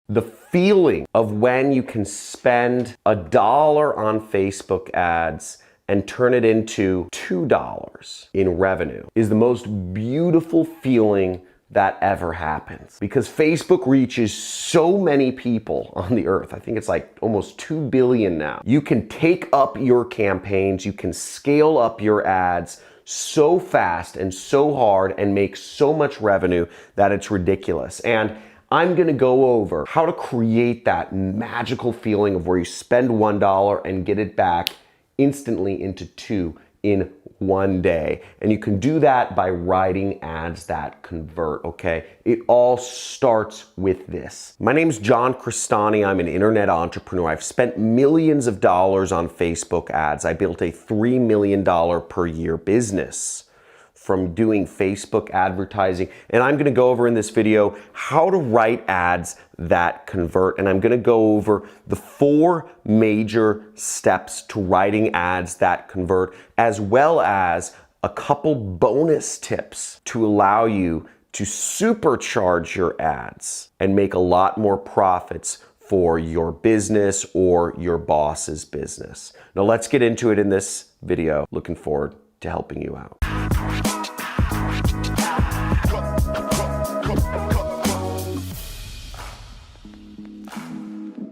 The feeling of when you can spend $1 on Facebook ads and turn it into $2 in revenue is the most beautiful feeling that ever happens, because Facebook reaches so many people on the earth. I think it's like almost 2 billion now. You can take up your campaigns, you can scale up your ads so fast and so hard and make so much revenue that it's ridiculous. And I'm gonna go over how to create that magical feeling of where you spend $1 and get it back instantly into 2 in one day. And you can do that by writing ads that convert, okay? It all starts with this. My name's John Crestani. I'm an internet entrepreneur. I've spent millions of dollars on Facebook ads. I built a $3 million per year business from doing Facebook advertising. And I'm gonna go over in this video how to write ads that convert. And I'm gonna go over the 4 major steps to writing ads that convert, as well as a couple bonus tips to allow you to supercharge your ads and make a lot more profits for your business or your boss's business. Now let's get into it in this video. Looking forward to helping you out.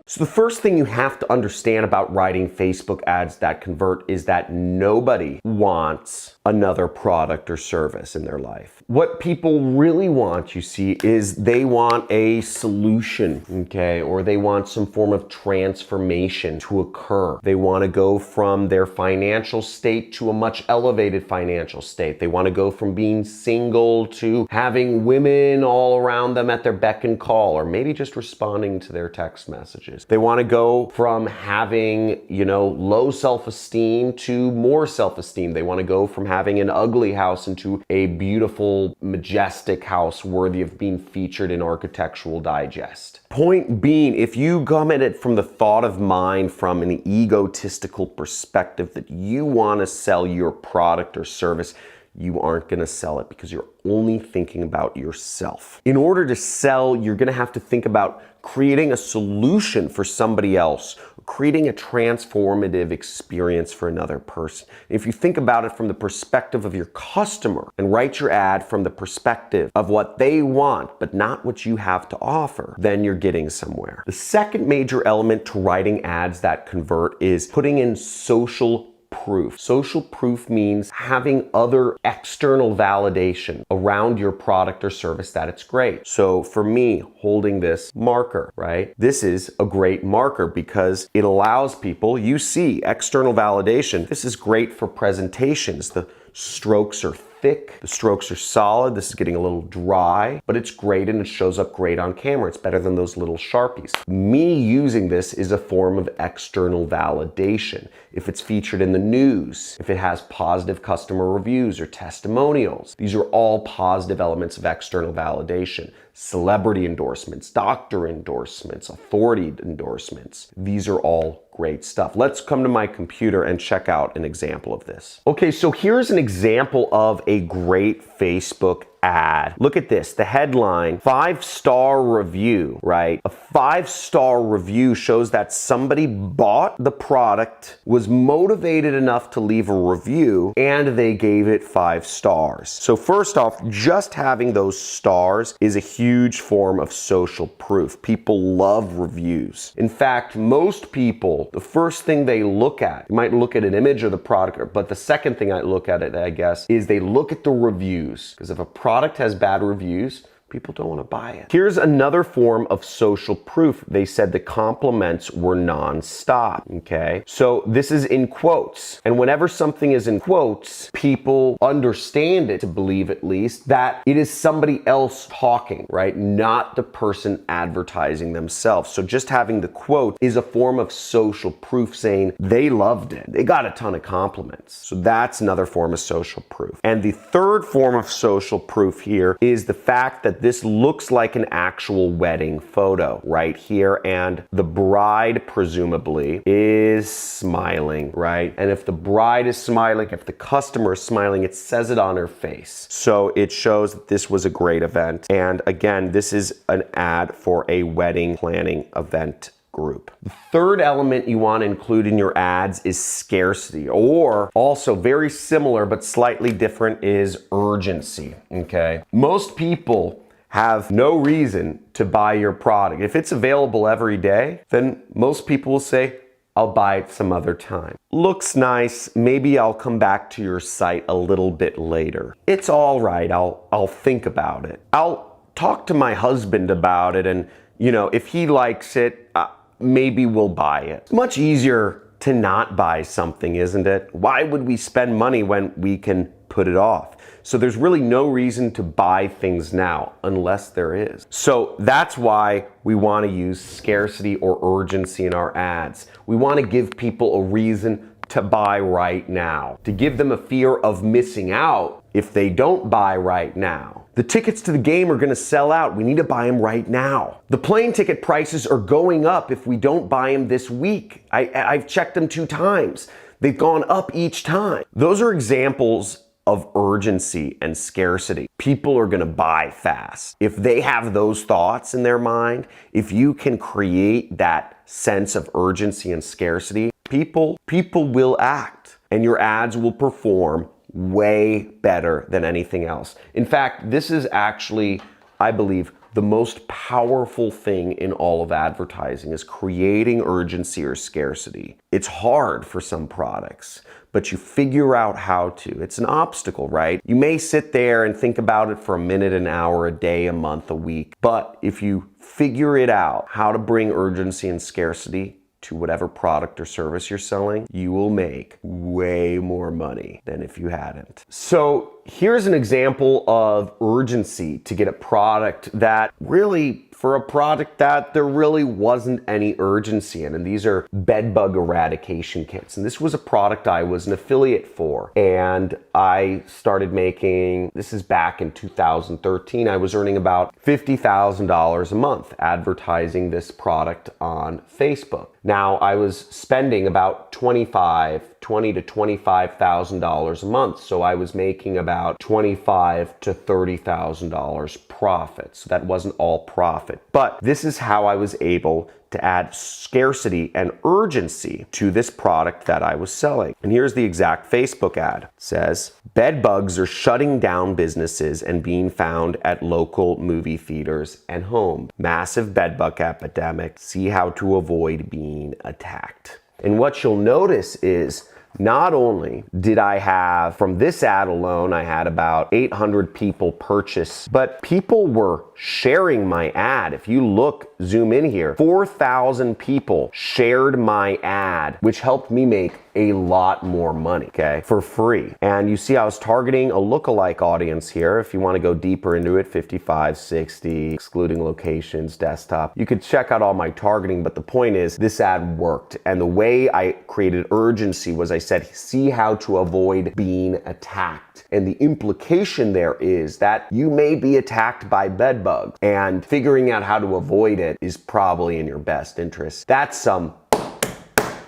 So the first thing you have to understand about writing Facebook ads that convert is that nobody wants another product or service in their life. What people really want, you see, is they want a solution, okay? Or they want some form of transformation to occur. They want to go from their financial state to a much elevated financial state. They want to go from being single to having women all around them at their beck and call, or maybe just responding to their text messages. They want to go from having, low self-esteem to more self-esteem. They want to go from having an ugly house into a beautiful, majestic house worthy of being featured in Architectural Digest. Point being, if you come at it from the thought of mind, from an egotistical perspective that you want to sell your product or service, you aren't going to sell it because you're only thinking about yourself. In order to sell, you're going to have to think about creating a solution for somebody else, creating a transformative experience for another person. If you think about it from the perspective of your customer and write your ad from the perspective of what they want, but not what you have to offer, then you're getting somewhere. The second major element to writing ads that convert is putting in social proof. Social proof means having other external validation around your product or service that it's great. So for me, holding this marker, right? This is a great marker because it allows people, you see external validation. This is great for presentations. The strokes are thick, the strokes are solid. This is getting a little dry, but it's great and it shows up great on camera. It's better than those little Sharpies. Me using this is a form of external validation. If it's featured in the news, if it has positive customer reviews or testimonials, these are all positive elements of external validation. Celebrity endorsements, doctor endorsements, authority endorsements. These are all great stuff. Let's come to my computer and check out an example of this. Okay, so here's an example of a great Facebook ad. Look at this, the headline, 5-star review, right? A 5-star review shows that somebody bought the product, was motivated enough to leave a review, and they gave it 5 stars. So first off, just having those stars is a huge form of social proof. People love reviews. In fact, most people, the first thing they look at, you might look at an image of the product, but the second thing I look at it, I guess, is they look at the reviews. Because if a product has bad reviews, people don't want to buy it. Here's another form of social proof. They said the compliments were non-stop, okay? So this is in quotes. And whenever something is in quotes, people understand it, to believe at least, that it is somebody else talking, right? Not the person advertising themselves. So just having the quote is a form of social proof saying they loved it. They got a ton of compliments. So that's another form of social proof. And the third form of social proof here is the fact that that this looks like an actual wedding photo right here, and the bride presumably is smiling, right? And if the bride is smiling, if the customer is smiling, it says it on her face. So it shows that this was a great event. And again, this is an ad for a wedding planning event group. The third element you want to include in your ads is scarcity, or also very similar but slightly different is urgency, okay? Most people have no reason to buy your product. If it's available every day, then most people will say, I'll buy it some other time. Looks nice, maybe I'll come back to your site a little bit later. It's all right, I'll think about it. I'll talk to my husband about it, and if he likes it, maybe we'll buy it. It's much easier to not buy something, isn't it? Why would we spend money when we can put it off? So there's really no reason to buy things now unless there is. So that's why we want to use scarcity or urgency in our ads. We want to give people a reason to buy right now, to give them a fear of missing out if they don't buy right now. The tickets to the game are going to sell out. We need to buy them right now. The plane ticket prices are going up if we don't buy them this week. I've checked them 2 times. They've gone up each time. Those are examples of urgency and scarcity. People are going to buy fast. If they have those thoughts in their mind, if you can create that sense of urgency and scarcity, people will act, and your ads will perform way better than anything else. In fact, this is actually, I believe, the most powerful thing in all of advertising is creating urgency or scarcity. It's hard for some products, but you figure out how to. It's an obstacle, right? You may sit there and think about it for a minute, an hour, a day, a month, a week, but if you figure it out, how to bring urgency and scarcity to whatever product or service you're selling, you will make way more money than if you hadn't. So here's an example of urgency to get a product that really, for a product that there really wasn't any urgency in. And these are bed bug eradication kits. And this was a product I was an affiliate for. And I started making, this is back in 2013, I was earning about $50,000 a month advertising this product on Facebook. Now I was spending about $20,000 to $25,000 a month. So I was making about $25,000 to $30,000 profit. So that wasn't all profit, but this is how I was able to add scarcity and urgency to this product that I was selling. And here's the exact Facebook ad. It says, bed bugs are shutting down businesses and being found at local movie theaters and home. Massive bed bug epidemic. See how to avoid being attacked. And what you'll notice is not only did I have, from this ad alone, I had about 800 people purchase, but people were sharing my ad. If you look, zoom in here, 4,000 people shared my ad, which helped me make a lot more money, okay, for free. And you see I was targeting a lookalike audience here. If you want to go deeper into it, 55, 60, excluding locations, desktop. You could check out all my targeting, but the point is this ad worked. And the way I created urgency was I said, see how to avoid being attacked. And the implication there is that you may be attacked by bed bugs, and figuring out how to avoid it is probably in your best interest. That's some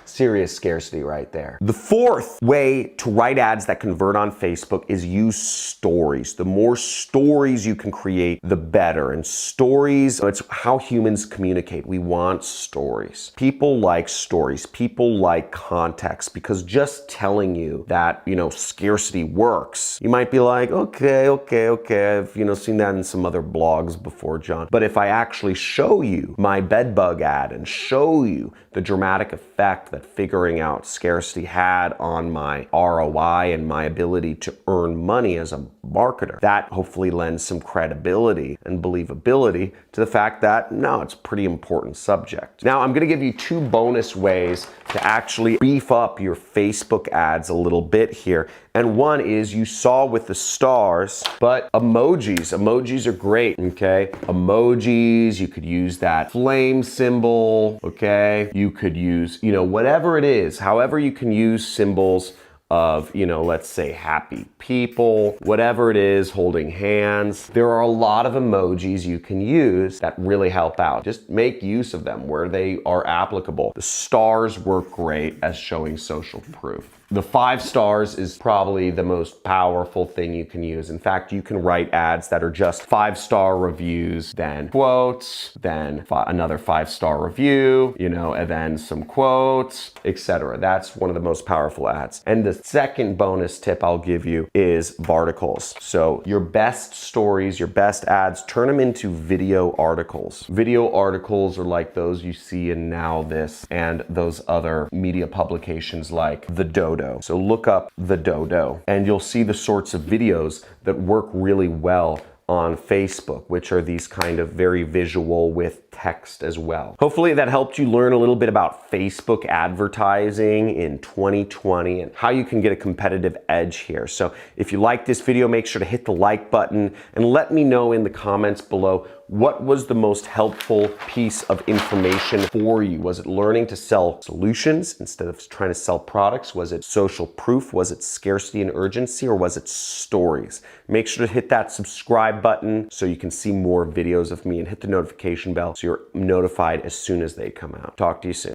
serious scarcity right there. The fourth way to write ads that convert on Facebook is use stories. The more stories you can create, the better. And stories, it's how humans communicate. We want stories. People like stories. People like context, because just telling you that, scarcity works, you might be like, okay. I've, seen that in some other blogs before, John. But if I actually show you my bed bug ad and show you the dramatic effect that figuring out scarcity had on my ROI and my ability to earn money as a marketer, that hopefully lends some credibility and believability to the fact that, no, it's a pretty important subject. Now, I'm gonna give you 2 bonus ways to actually beef up your Facebook ads a little bit here. And one is, you saw with the stars, but emojis. Emojis are great, okay? Emojis, you could use that flame symbol, okay? You could use, whatever it is, however you can use symbols of, let's say happy people, whatever it is, holding hands. There are a lot of emojis you can use that really help out. Just make use of them where they are applicable. The stars work great as showing social proof. The 5 stars is probably the most powerful thing you can use. In fact, you can write ads that are just 5-star reviews, then quotes, then another 5-star review, and then some quotes, etc. That's one of the most powerful ads. And the second bonus tip I'll give you is varticles. So your best stories, your best ads, turn them into video articles. Video articles are like those you see in Now This and those other media publications like The Dodo. So look up The Dodo and you'll see the sorts of videos that work really well on Facebook, which are these kind of very visual with text as well. Hopefully that helped you learn a little bit about Facebook advertising in 2020 and how you can get a competitive edge here. So if you like this video, make sure to hit the like button and let me know in the comments below what was the most helpful piece of information for you. Was it learning to sell solutions instead of trying to sell products? Was it social proof? Was it scarcity and urgency? Or was it stories? Make sure to hit that subscribe button so you can see more videos of me and hit the notification bell so you're notified as soon as they come out. Talk to you soon.